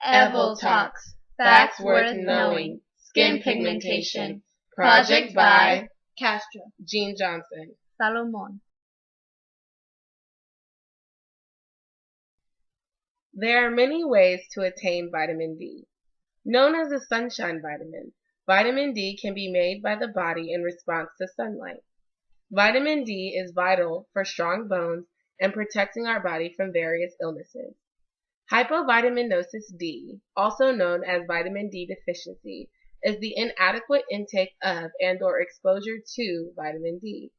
Evil Talks, Facts Worth Knowing, Skin Pigmentation, project by Castro, Jean Johnson. Salomon. There are many ways to attain vitamin D. Known as the sunshine vitamin, vitamin D can be made by the body in response to sunlight. Vitamin D is vital for strong bones and protecting our body from various illnesses. Hypovitaminosis D, also known as vitamin D deficiency, is the inadequate intake of and/or exposure to vitamin D.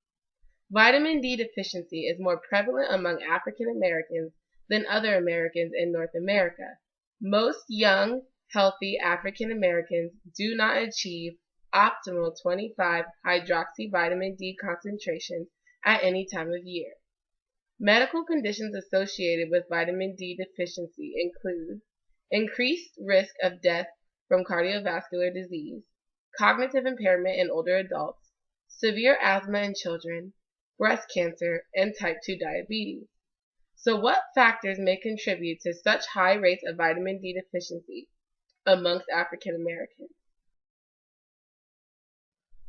Vitamin D deficiency is more prevalent among African Americans than other Americans in North America. Most young, healthy African Americans do not achieve optimal 25-hydroxyvitamin D concentrations at any time of year. Medical conditions associated with vitamin D deficiency include increased risk of death from cardiovascular disease, cognitive impairment in older adults, severe asthma in children, breast cancer, and type 2 diabetes. So what factors may contribute to such high rates of vitamin D deficiency amongst African Americans?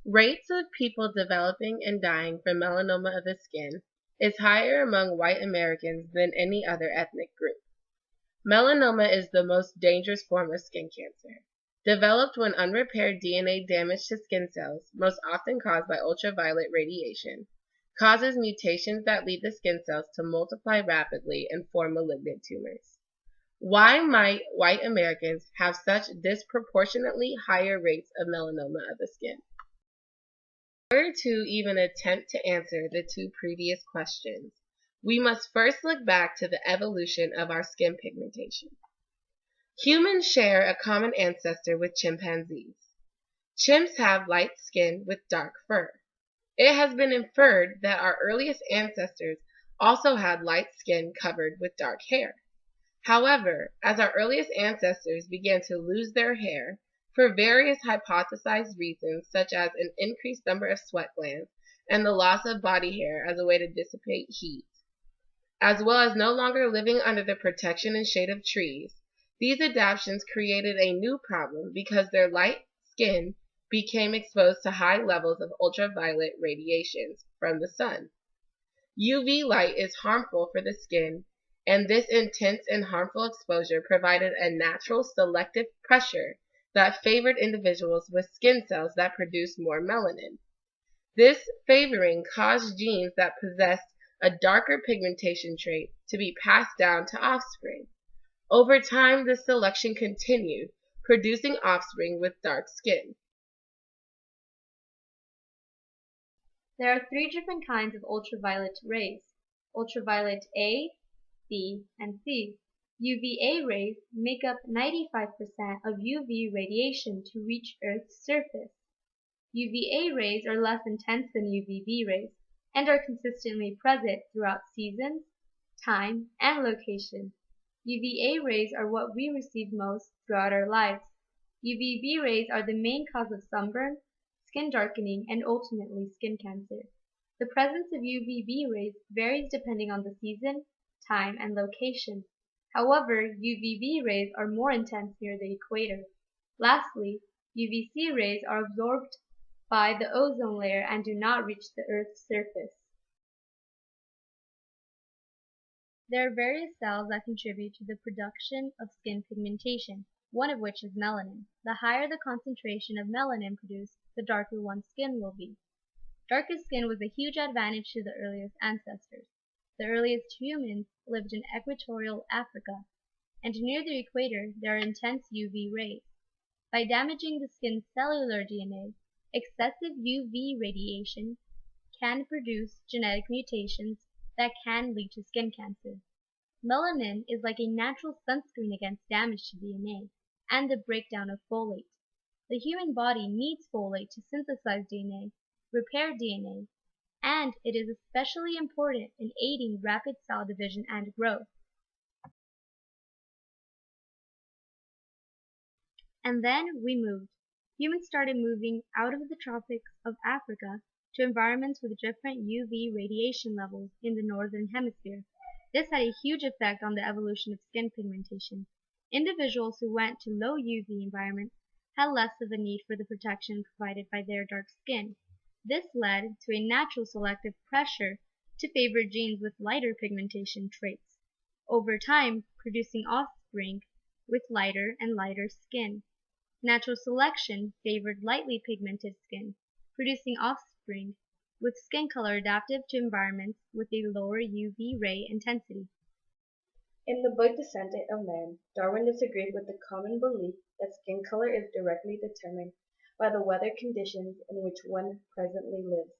Rates of people developing and dying from melanoma of the skin is higher among white Americans than any other ethnic group. Melanoma is the most dangerous form of skin cancer, developed when unrepaired DNA damage to skin cells, most often caused by ultraviolet radiation, causes mutations that lead the skin cells to multiply rapidly and form malignant tumors. Why might white Americans have such disproportionately higher rates of melanoma of the skin? In order to even attempt to answer the two previous questions, we must first look back to the evolution of our skin pigmentation. Humans share a common ancestor with chimpanzees. Chimps have light skin with dark fur. It has been inferred that our earliest ancestors also had light skin covered with dark hair. However, as our earliest ancestors began to lose their hair, for various hypothesized reasons such as an increased number of sweat glands and the loss of body hair as a way to dissipate heat, as well as no longer living under the protection and shade of trees, these adaptations created a new problem because their light skin became exposed to high levels of ultraviolet radiations from the sun. UV light is harmful for the skin, and this intense and harmful exposure provided a natural selective pressure that favored individuals with skin cells that produced more melanin. This favoring caused genes that possessed a darker pigmentation trait to be passed down to offspring. Over time, this selection continued, producing offspring with dark skin. There are three different kinds of ultraviolet rays: ultraviolet A, B, and C. UVA rays make up 95% of UV radiation to reach Earth's surface. UVA rays are less intense than UVB rays and are consistently present throughout seasons, time, and location. UVA rays are what we receive most throughout our lives. UVB rays are the main cause of sunburn, skin darkening, and ultimately skin cancer. The presence of UVB rays varies depending on the season, time, and location. However, UVB rays are more intense near the equator. Lastly, UVC rays are absorbed by the ozone layer and do not reach the Earth's surface. There are various cells that contribute to the production of skin pigmentation, one of which is melanin. The higher the concentration of melanin produced, the darker one's skin will be. Darker skin was a huge advantage to the earliest ancestors. The earliest humans lived in equatorial Africa, and near the equator there are intense UV rays. By damaging the skin's cellular DNA, excessive UV radiation can produce genetic mutations that can lead to skin cancer. Melanin is like a natural sunscreen against damage to DNA and the breakdown of folate. The human body needs folate to synthesize DNA, repair DNA, and it is especially important in aiding rapid cell division and growth. And then we moved. Humans started moving out of the tropics of Africa to environments with different UV radiation levels in the northern hemisphere. This had a huge effect on the evolution of skin pigmentation. Individuals who went to low UV environments had less of a need for the protection provided by their dark skin. This led to a natural selective pressure to favor genes with lighter pigmentation traits, over time producing offspring with lighter and lighter skin. Natural selection favored lightly pigmented skin, producing offspring with skin color adaptive to environments with a lower UV ray intensity. In the book Descendant of Man, Darwin disagreed with the common belief that skin color is directly determined by the weather conditions in which one presently lives.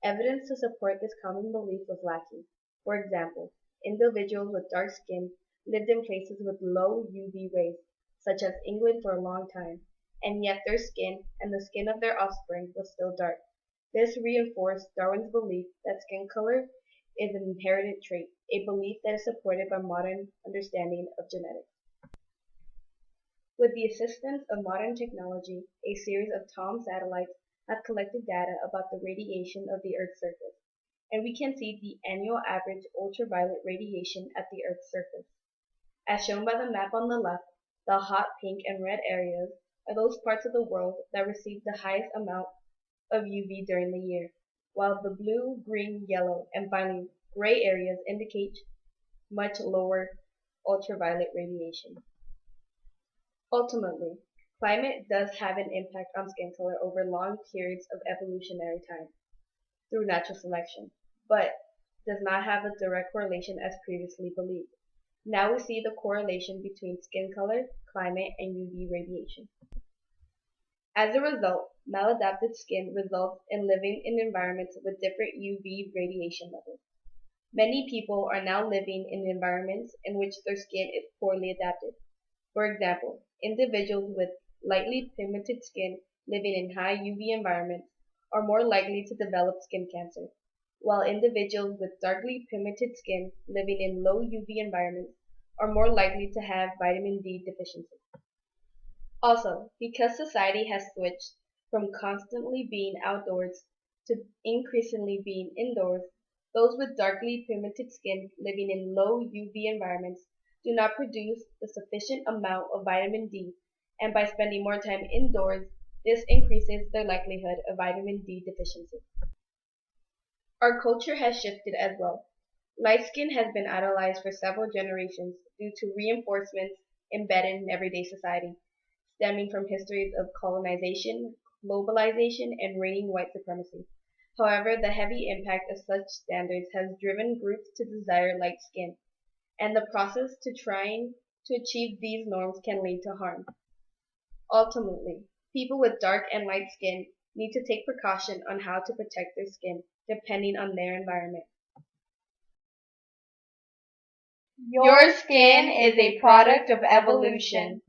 Evidence to support this common belief was lacking. For example, individuals with dark skin lived in places with low UV rays, such as England for a long time, and yet their skin and the skin of their offspring was still dark. This reinforced Darwin's belief that skin color is an inherited trait, a belief that is supported by modern understanding of genetics. With the assistance of modern technology, a series of TOM satellites have collected data about the radiation of the Earth's surface, and we can see the annual average ultraviolet radiation at the Earth's surface. As shown by the map on the left, the hot pink and red areas are those parts of the world that receive the highest amount of UV during the year, while the blue, green, yellow, and finally gray areas indicate much lower ultraviolet radiation. Ultimately, climate does have an impact on skin color over long periods of evolutionary time through natural selection, but does not have a direct correlation as previously believed. Now we see the correlation between skin color, climate, and UV radiation. As a result, maladaptive skin results in living in environments with different UV radiation levels. Many people are now living in environments in which their skin is poorly adapted. For example, individuals with lightly pigmented skin living in high UV environments are more likely to develop skin cancer, while individuals with darkly pigmented skin living in low UV environments are more likely to have vitamin D deficiency. Also, because society has switched from constantly being outdoors to increasingly being indoors, those with darkly pigmented skin living in low UV environments do not produce the sufficient amount of vitamin D, and by spending more time indoors, this increases their likelihood of vitamin D deficiency. Our culture has shifted as well. Light skin has been idolized for several generations due to reinforcements embedded in everyday society, stemming from histories of colonization, globalization, and reigning white supremacy. However, the heavy impact of such standards has driven groups to desire light skin, and the process to trying to achieve these norms can lead to harm. Ultimately, people with dark and light skin need to take precaution on how to protect their skin depending on their environment. Your skin is a product of evolution.